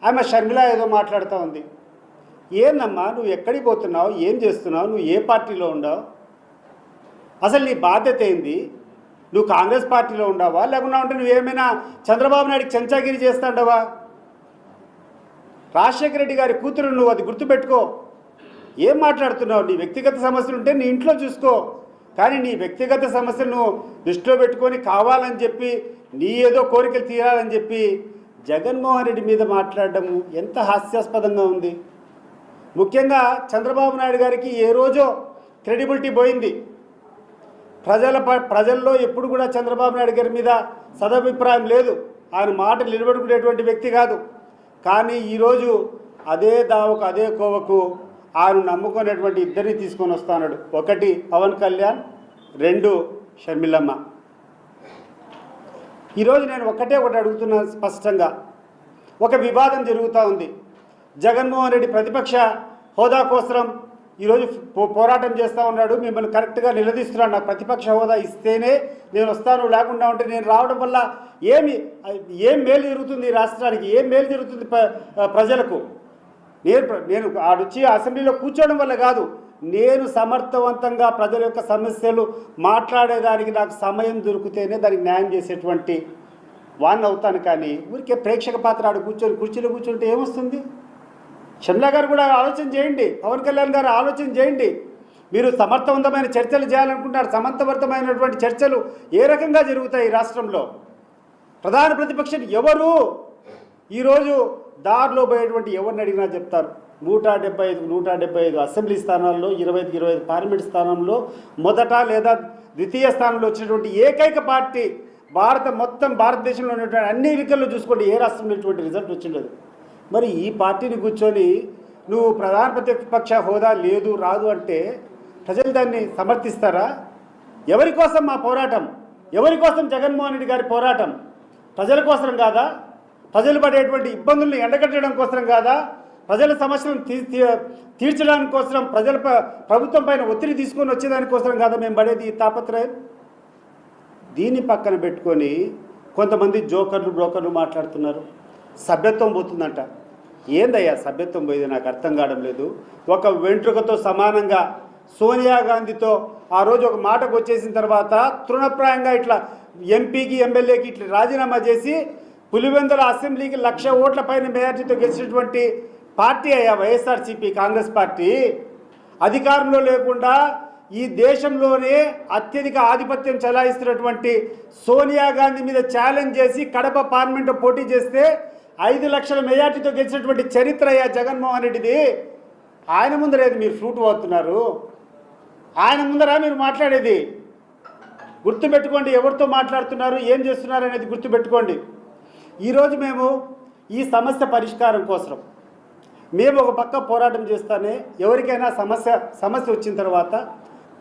ఆమె షర్మిల ఏదో మాట్లాడుతూ ఉంది. ఏందమ్మా నువ్వు ఎక్కడికి పోతున్నావు, ఏం చేస్తున్నావు, నువ్వు ఏ పార్టీలో ఉండవు, అసలు నీ బాధ్యత ఏంది, నువ్వు కాంగ్రెస్ పార్టీలో ఉండవా లేకుండా ఉంటే నువ్వేమైనా చంద్రబాబు నాయుడికి చెంచాగిరి చేస్తాండవా? రాజశేఖర రెడ్డి గారి కూతురు నువ్వు, అది గుర్తుపెట్టుకో. ఏం మాట్లాడుతున్నావు? నీ వ్యక్తిగత సమస్యలు ఉంటే నీ ఇంట్లో చూసుకో, కానీ నీ వ్యక్తిగత సమస్యలను దృష్టిలో పెట్టుకొని కావాలని చెప్పి నీ ఏదో కోరికలు తీరాలని చెప్పి జగన్మోహన్ రెడ్డి మీద మాట్లాడడం ఎంత హాస్యాస్పదంగా ఉంది. ముఖ్యంగా చంద్రబాబు నాయుడు గారికి ఏ రోజో క్రెడిబిలిటీ పోయింది. ప్రజల్లో ఎప్పుడు కూడా చంద్రబాబు నాయుడు గారి మీద సదభిప్రాయం లేదు. ఆయన మాట నిలబెట్టుకునేటువంటి వ్యక్తి కాదు. కానీ ఈరోజు అదే దావకు అదే కోవకు ఆయన నమ్ముకునేటువంటి ఇద్దరిని తీసుకొని వస్తున్నాడు. ఒకటి పవన్ కళ్యాణ్, రెండు షర్మిలమ్మ. ఈరోజు నేను ఒకటి అడుగుతున్నాను స్పష్టంగా. ఒక వివాదం జరుగుతూ ఉంది. జగన్మోహన్ రెడ్డి ప్రతిపక్ష హోదా కోసం ఈరోజు పోరాటం చేస్తూ ఉన్నాడు. మిమ్మల్ని కరెక్ట్గా నిలదీస్తున్నాడు. నాకు ప్రతిపక్ష హోదా ఇస్తేనే నేను వస్తాను, లేకుండా ఉంటే నేను రావడం వల్ల ఏం మేలు జరుగుతుంది రాష్ట్రానికి, ఏం మేలు జరుగుతుంది ప్రజలకు? నేను ఆడొచ్చి అసెంబ్లీలో కూర్చోవడం వల్ల కాదు, నేను సమర్థవంతంగా ప్రజల యొక్క సమస్యలు మాట్లాడేదానికి నాకు సమయం దొరికితేనే దానికి న్యాయం చేసేటువంటి వాడిని అవుతాను. కానీ ఊరికే ప్రేక్షక పాత్ర ఆడు కుర్చీలో కూర్చుంటే ఏమొస్తుంది? షర్మిల గారు కూడా ఆలోచన చేయండి, పవన్ కళ్యాణ్ గారు ఆలోచన చేయండి. మీరు సమర్థవంతమైన చర్చలు చేయాలనుకుంటున్నారు. సమర్థవంతమైనటువంటి చర్చలు ఏ రకంగా జరుగుతాయి ఈ రాష్ట్రంలో? ప్రధాన ప్రతిపక్షం ఎవరు? ఈరోజు దారిలో పోయేటువంటి ఎవరిని అడిగినా చెప్తారు 175 అసెంబ్లీ స్థానాల్లో 25 పార్లమెంట్ స్థానంలో మొదట లేదా ద్వితీయ స్థానంలో వచ్చినటువంటి ఏకైక పార్టీ మొత్తం భారతదేశంలో ఉన్నటువంటి అన్ని ఎన్నికల్లో చూసుకోండి, ఏ రాష్ట్రంలో ఇటువంటి రిజల్ట్ వచ్చిండదు. మరి ఈ పార్టీని కూర్చొని నువ్వు ప్రధాన ప్రతిపక్ష హోదా లేదు రాదు అంటే ప్రజలు దాన్ని సమర్థిస్తారా? ఎవరి కోసం మా పోరాటం? ఎవరి కోసం జగన్మోహన్ రెడ్డి గారి పోరాటం? ప్రజల కోసం కాదా? ప్రజలు పడేటువంటి ఇబ్బందుల్ని ఎండగట్టడం కోసం కాదా? ప్రజల సమస్యలను తీర్చడానికి కోసం, ప్రభుత్వం పైన ఒత్తిడి తీసుకొని వచ్చేదానికోసం కాదా మేము పడేది ఈ తాపత్రయం? దీన్ని పక్కన పెట్టుకొని కొంతమంది బ్రోకర్లు మాట్లాడుతున్నారు. సభ్యత్వం పోతుందంట. ఏందయ్యా సభ్యత్వం పోయేది? నాకు అర్థం కావడం లేదు. ఒక వెంట్రుకతో సమానంగా సోనియా గాంధీతో ఆ రోజు ఒక మాటకు వచ్చేసిన తర్వాత తృణప్రాయంగా ఇట్లా ఎంపీకి ఎమ్మెల్యేకి ఇట్లా రాజీనామా చేసి పులివెందుల అసెంబ్లీకి 1,00,000 ఓట్ల పైన మెజార్టీతో గెలిచినటువంటి పార్టీ అయ్యా వైఎస్ఆర్సీపీ, కాంగ్రెస్ పార్టీ. అధికారంలో లేకుండా ఈ దేశంలోనే అత్యధిక ఆధిపత్యం చెలాయిస్తున్నటువంటి సోనియా గాంధీ మీద ఛాలెంజ్ చేసి కడప పార్లమెంట్లో పోటీ చేస్తే 5 లక్షల మెజార్టీతో గెలిచినటువంటి చరిత్ర అయ్యా జగన్మోహన్ రెడ్డిది. ఆయన ముందరేది మీరు ఫ్రూట్ పోతున్నారు? ఆయన ముందరా మీరు మాట్లాడేది? గుర్తుపెట్టుకోండి, ఎవరితో మాట్లాడుతున్నారు, ఏం చేస్తున్నారు అనేది గుర్తుపెట్టుకోండి. ఈరోజు మేము ఈ సమస్య పరిష్కారం కోసం మేము ఒక పక్క పోరాటం చేస్తానే, ఎవరికైనా సమస్య వచ్చిన తర్వాత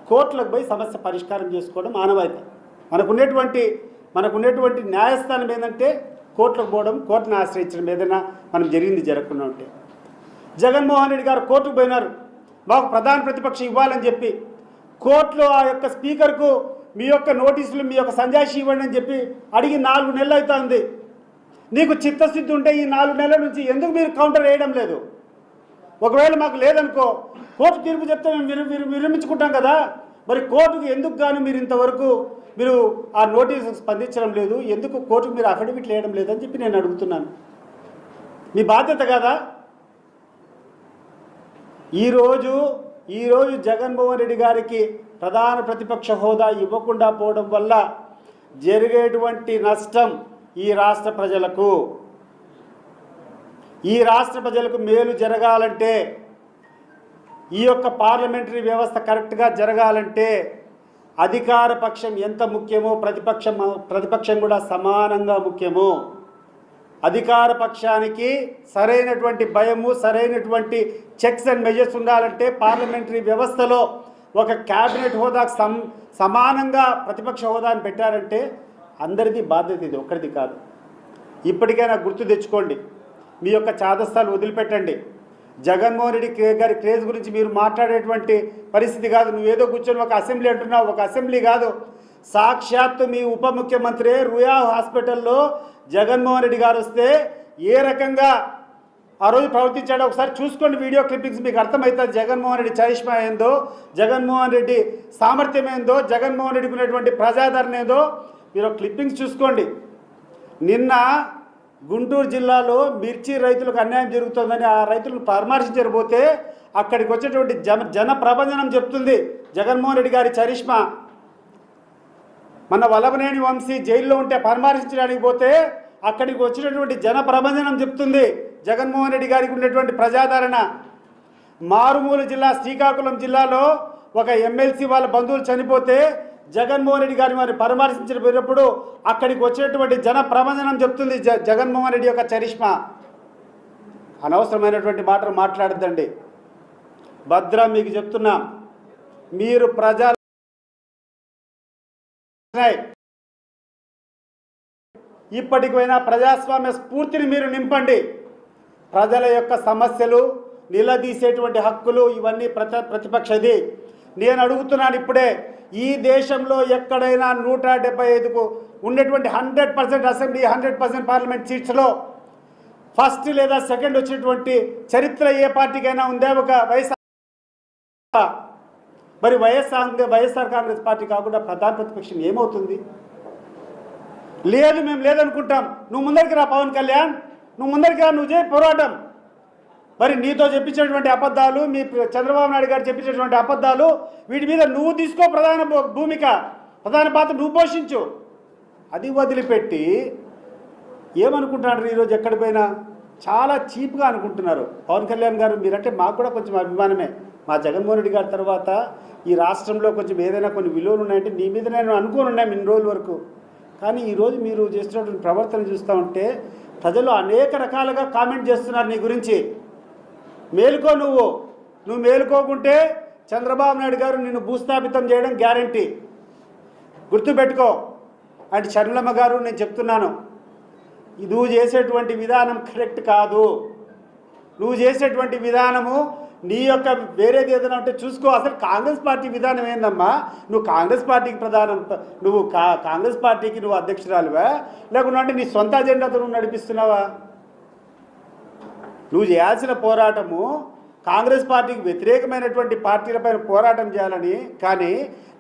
కోర్టులకు పోయి సమస్య పరిష్కారం చేసుకోవడం ఆనవాయితీ. మనకున్నటువంటి న్యాయస్థానం ఏంటంటే కోర్టులకు పోవడం, కోర్టును ఆశ్రయించడం. ఏదైనా మనం జరగకుండా ఉంటే జగన్మోహన్ రెడ్డి గారు కోర్టుకు పోయినారు, మాకు ప్రధాన ప్రతిపక్షం ఇవ్వాలని చెప్పి. కోర్టులో ఆ యొక్క స్పీకర్కు మీ యొక్క నోటీసులు, మీ యొక్క సంజాయిషి ఇవ్వండి అని చెప్పి అడిగి 4 నెలలు అవుతుంది. నీకు చిత్తశుద్ధి ఉంటే ఈ 4 నెలల నుంచి ఎందుకు మీరు కౌంటర్ వేయడం లేదు? ఒకవేళ మాకు లేదనుకో, కోర్టు తీర్పు చెప్తే మేము విరమించుకుంటాం కదా. మరి కోర్టుకు ఎందుకు గాను మీరు ఇంతవరకు మీరు ఆ నోటీసు స్పందించడం లేదు? ఎందుకు కోర్టుకు మీరు అఫిడవిట్ వేయడం లేదని చెప్పి నేను అడుగుతున్నాను. మీ బాధ్యత కదా. ఈరోజు జగన్మోహన్ రెడ్డి గారికి ప్రధాన ప్రతిపక్ష హోదా ఇవ్వకుండా పోవడం వల్ల జరిగేటువంటి నష్టం ఈ రాష్ట్ర ప్రజలకు మేలు జరగాలంటే, ఈ యొక్క పార్లమెంటరీ వ్యవస్థ కరెక్ట్గా జరగాలంటే అధికార పక్షం ఎంత ముఖ్యమో ప్రతిపక్షం కూడా సమానంగా ముఖ్యము. అధికార పక్షానికి సరైనటువంటి భయము, సరైనటువంటి చెక్స్ అండ్ మెజర్స్ ఉండాలంటే పార్లమెంటరీ వ్యవస్థలో ఒక క్యాబినెట్ హోదాకు సమానంగా ప్రతిపక్ష హోదాని పెట్టారంటే అందరిది బాధ్యత, ఇది ఒక్కరిది కాదు. ఇప్పటికైనా గుర్తు తెచ్చుకోండి, మీ యొక్క చాదస్తాలు వదిలిపెట్టండి. జగన్మోహన్ రెడ్డి గారి క్రేజ్ గురించి మీరు మాట్లాడేటువంటి పరిస్థితి కాదు. నువ్వేదో కూర్చొని ఒక అసెంబ్లీ అంటున్నావు, ఒక అసెంబ్లీ కాదు, సాక్షాత్తు మీ ఉప ముఖ్యమంత్రి రుయా హాస్పిటల్లో జగన్మోహన్ రెడ్డి గారు వస్తే ఏ రకంగా ఆ రోజు ప్రవర్తించాడో ఒకసారి చూసుకోండి. వీడియో క్లిప్పింగ్స్ మీకు అర్థమవుతుంది. జగన్మోహన్ రెడ్డి చరిష్మా ఏందో, జగన్మోహన్ రెడ్డి సామర్థ్యం ఏందో, జగన్మోహన్ రెడ్డికి ఉన్నటువంటి ప్రజాదరణ ఏందో మీరు క్లిప్పింగ్స్ చూసుకోండి. నిన్న గుంటూరు జిల్లాలో మిర్చి రైతులకు అన్యాయం జరుగుతుందని ఆ రైతులను పరామర్శించకపోతే అక్కడికి వచ్చేటువంటి జన ప్రభంజనం చెప్తుంది జగన్మోహన్ రెడ్డి గారి చరిష్మా. మన వల్లభనేని వంశీ జైల్లో ఉంటే పరామర్శించడానికి పోతే అక్కడికి వచ్చినటువంటి జన ప్రభంజనం చెప్తుంది జగన్మోహన్ రెడ్డి గారికి ఉన్నటువంటి ప్రజాదరణ. మారుమూల జిల్లా శ్రీకాకుళం జిల్లాలో ఒక ఎమ్మెల్సీ వాళ్ళ బంధువులు చనిపోతే జగన్మోహన్ రెడ్డి గారిని వారిని పరామర్శించినప్పుడు అక్కడికి వచ్చినటువంటి జన ప్రభంజనం చెప్తుంది జగన్మోహన్ రెడ్డి యొక్క చరిష్మా. అనవసరమైనటువంటి మాటలు మాట్లాడద్దండి. భద్ర మీకు చెప్తున్నాం, మీరు ప్రజా ఇప్పటికైనా ప్రజాస్వామ్య స్ఫూర్తిని మీరు నింపండి. ప్రజల యొక్క సమస్యలు నిలదీసేటువంటి హక్కులు ఇవన్నీ ప్రతిపక్షది. నేను అడుగుతున్నాను ఇప్పుడే, ఈ దేశంలో ఎక్కడైనా 175కు ఉన్నటువంటి 100% అసెంబ్లీ 100% పార్లమెంట్ సీట్స్లో ఫస్ట్ లేదా సెకండ్ వచ్చినటువంటి చరిత్ర ఏ పార్టీకైనా ఉందే? ఒక మరి వైఎస్ఆర్ కాంగ్రెస్ పార్టీ కాకుండా ప్రధాన ప్రతిపక్షం ఏమవుతుంది? లేదు, మేము లేదనుకుంటాం. నువ్వు ముందరికి రా పవన్ కళ్యాణ్, నువ్వు ముందరికి రా, నువ్వు చేయి పోరాటం. మరి నీతో చెప్పించినటువంటి అబద్ధాలు, మీ చంద్రబాబు నాయుడు గారు చెప్పించినటువంటి అబద్ధాలు, వీటి మీద నువ్వు తీసుకో ప్రధాన భూమిక, ప్రధాన పాత్ర నువ్వు పోషించు. అది వదిలిపెట్టి ఏమనుకుంటున్నారు ఈరోజు ఎక్కడి పోయినా చాలా చీప్గా అనుకుంటున్నారు. పవన్ కళ్యాణ్ గారు మీరంటే మాకు కూడా కొంచెం అభిమానమే. మా జగన్మోహన్ రెడ్డి గారి తర్వాత ఈ రాష్ట్రంలో కొంచెం ఏదైనా కొన్ని విలువలు ఉన్నాయంటే నీ మీద నేను అనుకోని ఉన్నాను ఇన్ని రోజుల వరకు. కానీ ఈరోజు మీరు చేస్తున్నటువంటి ప్రవర్తన చూస్తూ ఉంటే ప్రజలు అనేక రకాలుగా కామెంట్ చేస్తున్నారు నీ గురించి. మేలుకో, నువ్వు మేలుకోకుంటే చంద్రబాబు నాయుడు గారు నిన్ను భూస్థాపితం చేయడం గ్యారంటీ. గుర్తుపెట్టుకో. అంటే షర్మిలమ్మ గారు, నేను చెప్తున్నాను, నువ్వు చేసేటువంటి విధానం కరెక్ట్ కాదు. నువ్వు చేసేటువంటి విధానము నీ యొక్క వేరేది ఏదైనా ఉంటే చూసుకో. అసలు కాంగ్రెస్ పార్టీ విధానం ఏందమ్మా? నువ్వు కాంగ్రెస్ పార్టీకి కాంగ్రెస్ పార్టీకి నువ్వు అధ్యక్షురాలువా, లేకుంటే నీ సొంత అజెండాతో నువ్వు నడిపిస్తున్నావా? నువ్వు చేయాల్సిన పోరాటము కాంగ్రెస్ పార్టీకి వ్యతిరేకమైనటువంటి పార్టీలపైన పోరాటం చేయాలని, కానీ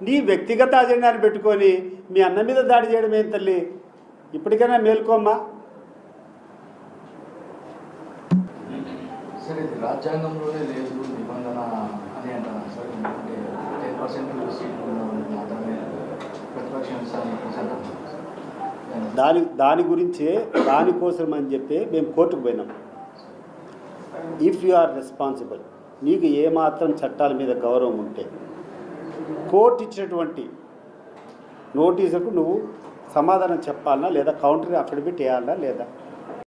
నీ వ్యక్తిగత అజెండాని పెట్టుకొని మీ అన్న మీద దాడి చేయడం ఏం తల్లి? ఇప్పటికైనా మేల్కోమ్మా. సార్, ఇది రాజ్యాంగంలోనే లేదు నిబంధన అని అంటున్నారు సార్. అంటే 10% సీట్లు మాత్రమే ప్రతిపక్షం. దాని గురించే దానికోసం అని చెప్పి మేము కోర్టుకు పోయినాం. ఇఫ్ యు ఆర్ రెస్పాన్సిబుల్, నీకు ఏమాత్రం చట్టాల మీద గౌరవం ఉంటే కోర్టు ఇచ్చినటువంటి నోటీసుకు నువ్వు సమాధానం చెప్పాలన్నా లేదా కౌంటర్ అఫిడవిట్ వేయాలన్నా లేదా